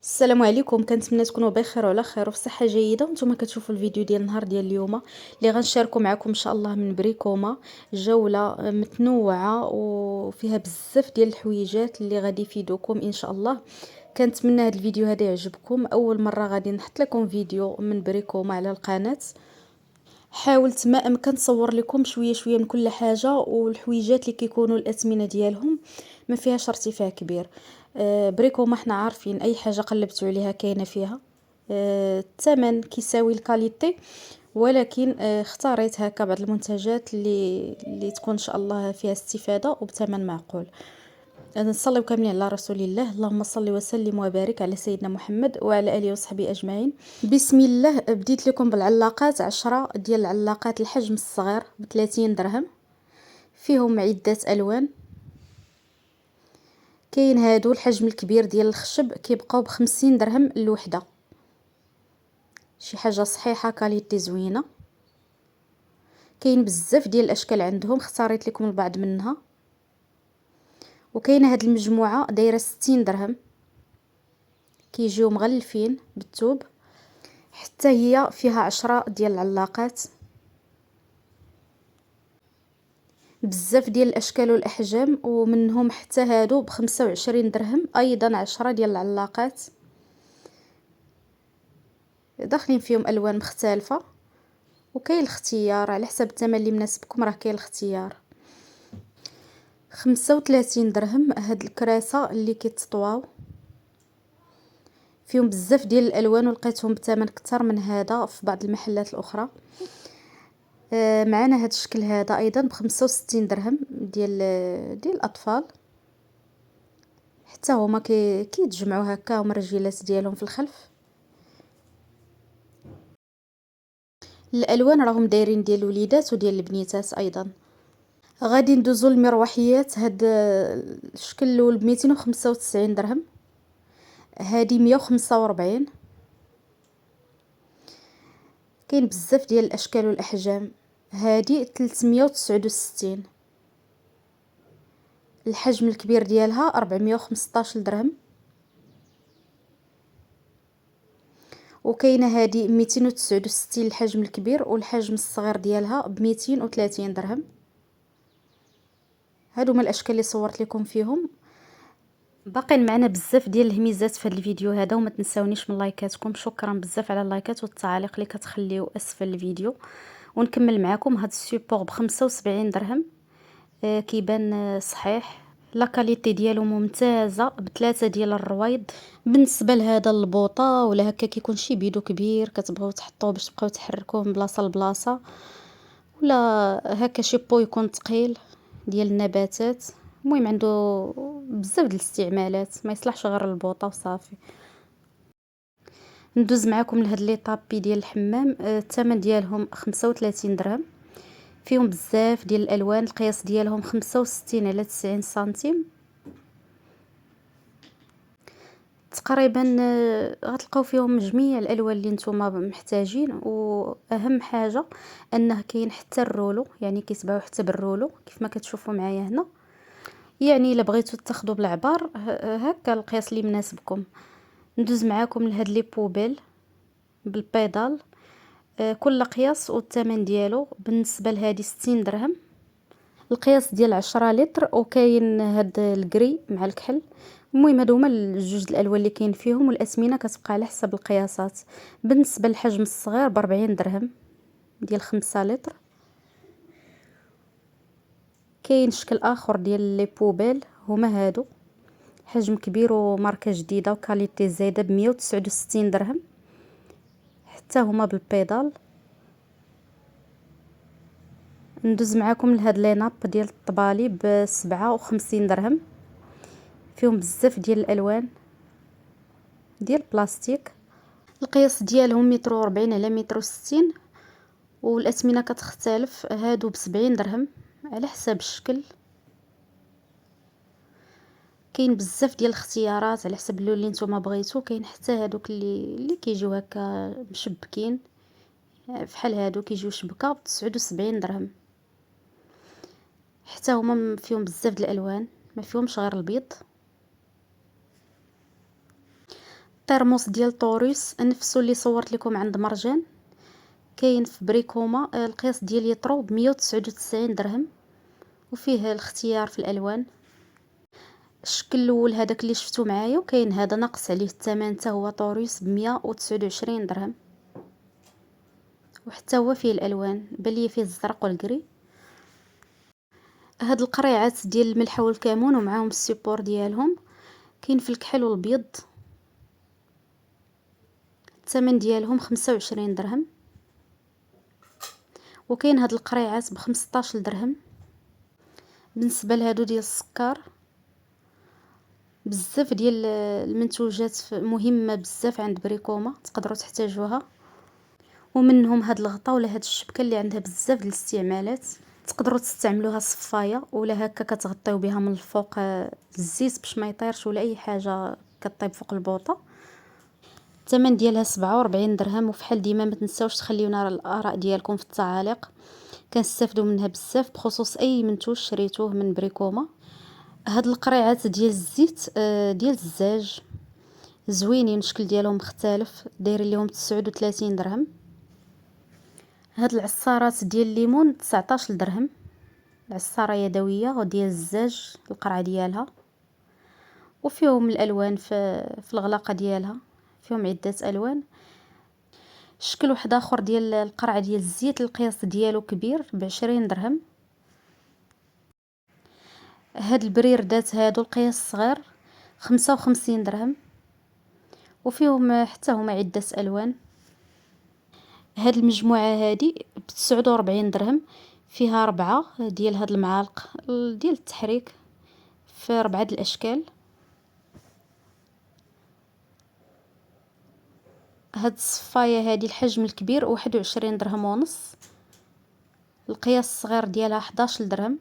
السلام عليكم، كنتمنى تكونوا بخير وعلى خير وفي صحه جيده. وانتم كتشوفوا الفيديو ديال النهار ديال اليوم اللي غنشاركوا معكم ان شاء الله من بريكوما. جوله متنوعه وفيها بزاف ديال الحويجات اللي غادي يفيدوكم ان شاء الله. كنتمنى هذا الفيديو هذا يعجبكم. اول مره غادي نحط لكم فيديو من بريكوما على القناه. حاولت ما امكن تصور لكم شويه شويه من كل حاجه، والحويجات اللي كيكونوا الاثمنه ديالهم ما فيهاش ارتفاع كبير. بريكو ما احنا عارفين اي حاجه قلبتوا عليها كاينه فيها. الثمن كيساوي الكاليتي، ولكن اختاريت هكا بعض المنتجات اللي تكون ان شاء الله فيها استفاده وبثمن معقول. نصليو كاملين على رسول الله. اللهم صل وسلم وبارك على سيدنا محمد وعلى اله وصحبه اجمعين. بسم الله. بديت لكم بالعلاقات 10 ديال العلاقات الحجم الصغير ب30 درهم. فيهم عده الوان. كاين هادو الحجم الكبير ديال الخشب كيبقاو ب50 درهم الوحده. شي حاجه صحيحه كاليتي زوينه. كاين بزاف ديال الاشكال عندهم، اختاريت لكم البعض منها. وكاينه هاد المجموعه دايره 60 درهم. كيجيو مغلفين بالثوب. حتى هي فيها 10 ديال العلاقات. بزاف ديال الاشكال والاحجام، ومنهم حتى هادو ب25 درهم. ايضا 10 ديال العلاقات داخلين فيهم الوان مختلفه. وكاين الاختيار على حسب الثمن اللي مناسبكم، راه كاين الاختيار. 35 درهم هاد الكراسه اللي كيتطواو. فيهم بزاف ديال الالوان ولقيتهم بثمن اكثر من هذا في بعض المحلات الاخرى. معنا هاد الشكل هذا ايضا ب65 درهم ديال الاطفال. حتى هما كيتجمعوا هكا، هما الرجيلات ديالهم في الخلف. الالوان راهم دايرين ديال الوليدات وديال البنيتات ايضا. غادي ندوزو المروحيات. هاد الشكل الاول ب295 درهم. هادي 145. كاين بزاف ديال الاشكال والاحجام. هادي 369. الحجم الكبير ديالها 415 درهم. وكاينه هادي 269 الحجم الكبير، والحجم الصغير ديالها ب230 درهم. هادو هما الاشكال اللي صورت لكم فيهم. باقين معنا بزاف ديال الهميزات في هذا الفيديو هذا، وما تنساونيش من لايكاتكم. شكرا بزاف على اللايكات والتعاليق اللي كتخليو اسفل الفيديو. ونكمل معكم هذا السيبور ب75 درهم. كيبان صحيح. لا كاليتي ديالو ممتازه، بثلاثه ديال الرويض. بالنسبه لهذا البوطه ولا هكا كيكون شي بيدو كبير كتبغيو تحطوه باش تبقاو تحركوه من بلاصه لبلاصه، ولا هكا شي بو يكون ثقيل ديال النباتات. المهم عنده بزاف ديال الاستعمالات، ما يصلحش غير البوطه وصافي. ندوز معكم لهاد لي طابي ديال الحمام. الثمن ديالهم 35 درهم. فيهم بزاف ديال الالوان. القياس ديالهم 65 على 90 سنتيم تقريبا. غتلقاو فيهم جميع الالوان اللي نتوما محتاجين. واهم حاجه انه كاين حتى الرولو، يعني كيتباعوا حتى بالرولو كيف ما كتشوفوا معايا هنا. يعني الا بغيتو تاخذوا بالعبار هكا القياس اللي مناسبكم. ندوز معاكم لهاد لي بوبيل بالبيدال. كل قياس والثمن ديالو. بالنسبه لهادي 60 درهم. القياس ديال 10 لتر. وكاين هاد الكري مع الكحل. المهم هادو هما الجوج الالوان اللي كاين فيهم، والاثمنه كتبقى على حسب القياسات. بالنسبه للحجم الصغير ب40 درهم ديال 5 لتر. كاين شكل اخر ديال لي بوبيل هما هادو، حجم كبير وماركه جديده وكاليتي زايده ب169 درهم. حتى هما بالبيدال. ندوز معاكم لهاد لي ناب ديال الطبالي ب57 درهم. فيهم بزاف ديال الالوان ديال بلاستيك. القياس ديالهم 140 على 160، والاثمنه كتختلف. هادو ب70 درهم على حساب الشكل. كاين بزاف ديال الاختيارات على حسب اللون اللي نتوما بغيتو. كاين حتى هادوك اللي كيجيو هكا مشبكين فحال هادو كيجيو شبكه ب79 درهم. حتى هما فيهم بزاف د الالوان، ما فيهمش غير البيض. الطرموس ديال طوريس نفسو اللي صورت لكم عند مرجان، كاين في بريكوما. القياس ديال يطرو ب199 درهم، وفيه الاختيار في الالوان. الشكل الاول هذاك اللي شفتو معايا، وكاين هذا ناقص عليه الثمن حتى هو طوريس ب129 درهم، وحتى هو فيه الالوان، بلي فيه الزرق والكري. هاد القريعات ديال الملح والكمون ومعاهم السيبور ديالهم، كاين في الكحل والابيض. الثمن ديالهم 25 درهم. وكاين هاد القريعات ب15 درهم. بالنسبه لهادو ديال السكر، بزاف ديال المنتوجات مهمه بزاف عند بريكوما، تقدروا تحتاجوها. ومنهم هاد الغطا ولا هاد الشبكه اللي عندها بزاف ديال الاستعمالات. تقدروا تستعملوها صفايه ولا هكا كتغطيو بها من الفوق الزيت باش ما يطيرش ولا اي حاجه كطيب فوق البوطه. الثمن ديالها 47 درهم. وفحال ديما ما تنساوش تخليونا الاراء ديالكم في التعاليق، كنستافدوا منها بزاف بخصوص اي منتوج شريتوه من بريكوما. هاد القريعات ديال الزيت ديال الزاج زوينين، الشكل ديالهم مختلف، دايرين لهم 39 درهم. هاد العصارات ديال الليمون 19 درهم، عصاره يدويه وديال الزاج القرعه ديالها، وفيهم الالوان في الغلاقه ديالها، فيهم عده الوان. شكل واحد اخر ديال القرعه ديال الزيت القياس ديالو كبير ب20 درهم. هاد البريردات هادو القياس صغير 55 درهم، وفيهم حتى هما عده الوان. هاد المجموعه هادي ب49 درهم، فيها 4 ديال هاد المعالق ديال التحريك في 4 الاشكال. هاد الصفايه هادي الحجم الكبير 21 درهم ونص، القياس الصغير ديالها 11 درهم.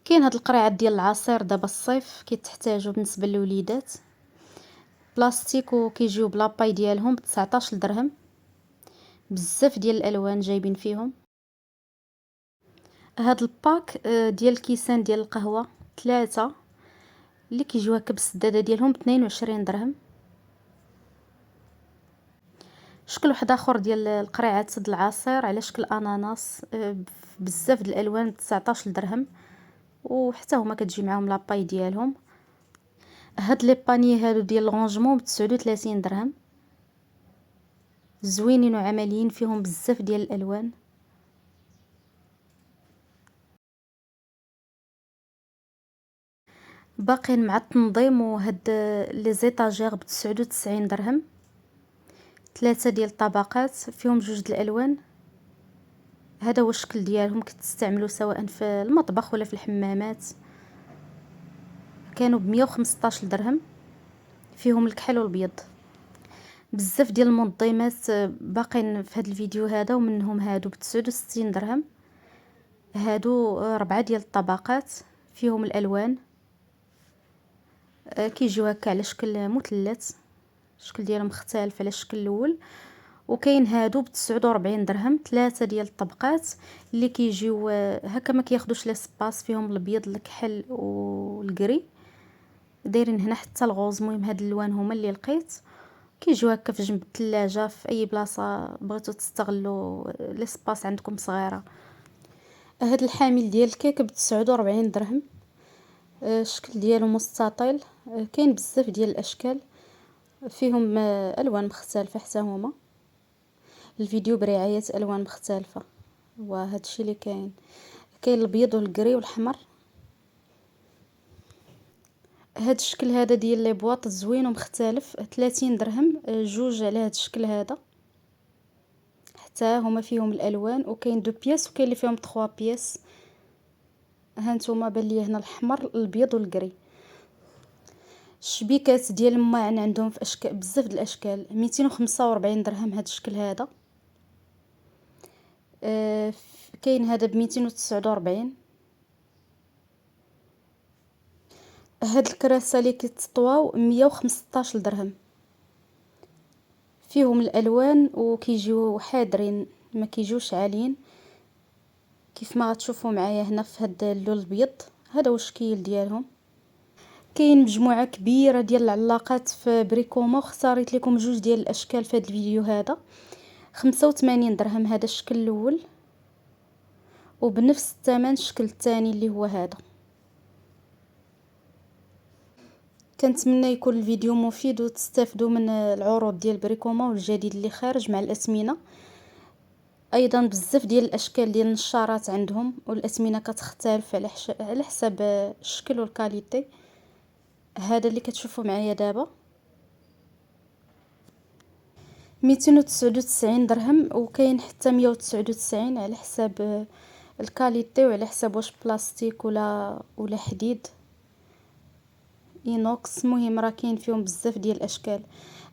كاين هاد القريعات ديال العصير دابا الصيف كيتحتاجوا بالنسبه للوليدات، بلاستيك وكيجيو بلاباي ديالهم ب19 درهم. بزاف ديال الالوان جايبين فيهم. هاد الباك ديال الكيسان ديال القهوه 3 اللي كيجيو هكا بالسداده ديالهم ب22 درهم. شكل واحد اخر ديال القريعات د العصير على شكل اناناس بزاف د الالوان ب19 درهم، وحتى هما كتجي معاهم لاباي ديالهم. هاد لي باني هادو ديال لونجمون ب39 درهم، زوينين وعمليين، فيهم بزاف ديال الالوان. باقين مع التنظيم وهاد لي زيطاجير ب99 درهم، 3 ديال الطبقات فيهم جوج د الالوان. هذا هو الشكل ديالهم، كتستعملوا سواء في المطبخ ولا في الحمامات. كانوا ب115 درهم، فيهم الكحل والابيض. بزاف ديال المنظمات باقين في هذا الفيديو هذا، ومنهم هادو ب69 درهم. هادو 4 ديال الطبقات فيهم الالوان، كيجيو هكا على شكل مثلث، الشكل ديالهم مختلف على الشكل الاول. وكاين هادو ب49 درهم، 3 ديال الطبقات اللي كيجيو هكا ما كياخدوش لاسباس، فيهم الابيض الكحل والكري، دايرين هنا حتى الغوز. المهم هاد الالوان هما اللي لقيت، كيجيو هكا في جنب الثلاجه في اي بلاصه بغيتو تستغلوا لاسباس عندكم صغيره. هاد الحامل ديال الكيك ب49 درهم، الشكل ديالو مستطيل. كاين بزاف ديال الاشكال، فيهم الوان مختلفه حتى هما. الفيديو برعايه الوان مختلفه، وهذا الشيء اللي كاين الابيض والكري والحمر. هاد الشكل هذا ديال لي بواط زوين ومختلف، 30 درهم جوج على هاد الشكل هذا. حتى هما فيهم الالوان، وكاين 2 بياس وكاين اللي فيهم 3 بياس. ها نتوما بان لي هنا الاحمر الابيض والكري. الشبيكات ديال الماعن عندهم في اشكال بزاف د الاشكال، 245 درهم هاد الشكل هذا. كاين هذا ب249. هاد الكراسه اللي كيتطواو 115 درهم، فيهم الالوان وكيجيو حاضرين، ما كيجيوش عاليين كيف ما غتشوفوا معايا هنا في هاد اللون الابيض. هذا هو الشكل ديالهم. كاين مجموعة كبيرة ديال العلاقات في بريكوما، واختاريت لكم جوج ديال الاشكال في هذا الفيديو هذا. 85 درهم هذا الشكل الاول، وبنفس الثمن الشكل الثاني اللي هو هذا. كنتمنى يكون الفيديو مفيد وتستافدوا من العروض ديال بريكوما والجديد اللي خارج مع الاسمنه. ايضا بزاف ديال الاشكال ديال النشارات عندهم، والاسمنه كتختلف على حسب الشكل والكاليتي. هذا اللي كتشوفوا معايا دابا 299 درهم، وكاين حتى 199 على حساب الكاليتي وعلى حساب واش بلاستيك ولا حديد اينوكس. المهم راه كاين فيهم بزاف ديال الاشكال.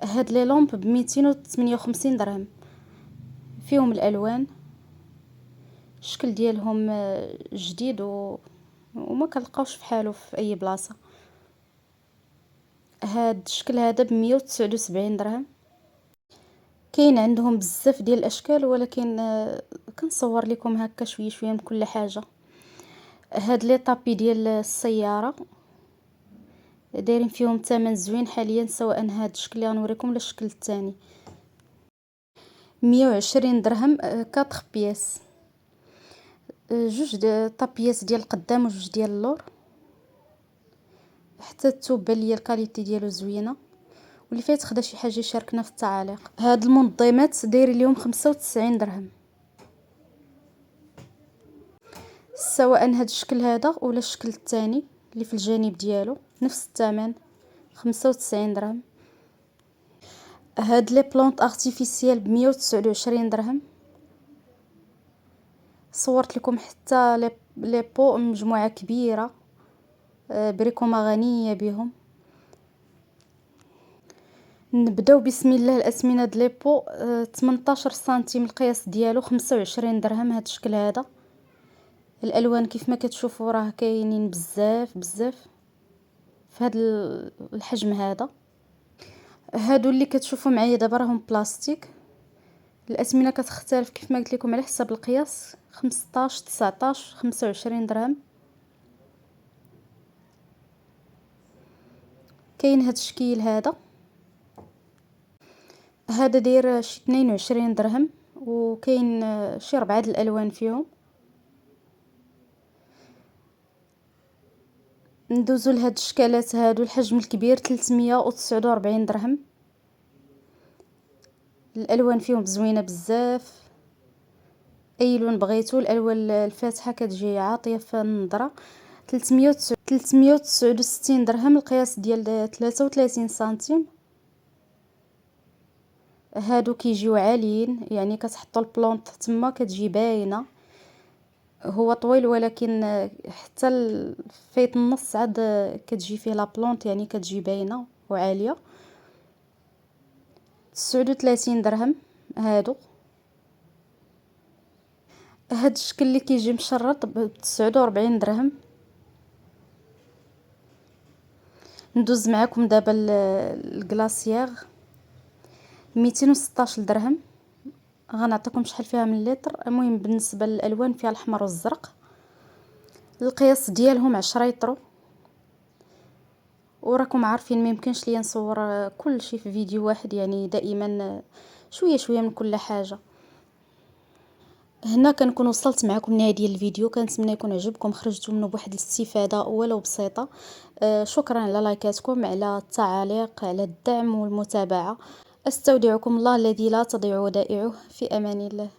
هاد لي لومب ب 258 درهم، فيهم الالوان. الشكل ديالهم جديد وما كنلقاوش بحالو في اي بلاصه. هاد الشكل هذا ب 179 درهم. كاين عندهم بزاف ديال الاشكال، ولكن كنصور لكم هكا شويه شويه من كل حاجه. هاد لي طابي ديال السياره دايرين فيهم ثمن زوين حاليا، سواء هاد الشكل اللي غنوريكم ولا الشكل الثاني. 120 درهم 4 بياس، جوج طابيات ديال القدام وجوج ديال اللور. حتى الثوب بان ليا الكاليتي ديالو زوينه، واللي فايت خدا شي حاجه يشاركنا في التعاليق. هاد المنظمات دايرين ليهم 95 درهم، سواء هاد الشكل هذا ولا الشكل الثاني اللي في الجانب ديالو نفس الثمن 95 درهم. هاد لي بلونط ارتيفيسيال ب 129 درهم. صورت لكم حتى لي بو مجموعه كبيره، بريكوما غنيه بهم. نبداو بسم الله. الاسمنه د لي بو 18 سنتيم القياس ديالو 25 درهم. هاد الشكل هذا الالوان كيف ما كتشوفوا راه كاينين بزاف بزاف في هذا الحجم هذا. هادو اللي كتشوفوا معايا دابا راهم بلاستيك. الاسمنه كتختلف كيف ما قلت لكم على حسب القياس، 15 19 25 درهم. كاين هاد الشكل هذا داير شي 22 درهم، وكاين شي 4 د الالوان فيهم. ندوزو لهاد الشكالات هادو. الحجم الكبير 349 درهم. الالوان فيهم زوينه بزاف، اي لون بغيتو. الالوان الفاتحه كتجي عاطيه في النظره. 369 درهم القياس ديال 33 سنتيم. هادو كيجيو عاليين، يعني كتحطوا البلونط تما كتجي باينه. هو طويل ولكن حتى فايت النص عاد كتجي فيه لا بلونط، يعني كتجي باينه وعاليه. 39 درهم هادو. هاد الشكل اللي كيجي مشرط ب 49 درهم. ندوز معكم دابا الكلاسيير 216 درهم. غنعطيكم شحال فيها من لتر. المهم بالنسبه للالوان فيها الاحمر والزرق. القياس ديالهم 10 يطرو، وراكم عارفين ما يمكنش ليا نصور كل شيء في فيديو واحد، يعني دائما شويه شويه من كل حاجه. هنا كنكون وصلت معكم لنهايه ديال الفيديو. كنتمنى يكون عجبكم، خرجتوا منه بواحد الاستفاده ولو بسيطه. شكرا على لايكاتكم، على التعاليق، على الدعم والمتابعه. استودعكم الله الذي لا تضيع ودائعه. في امان الله.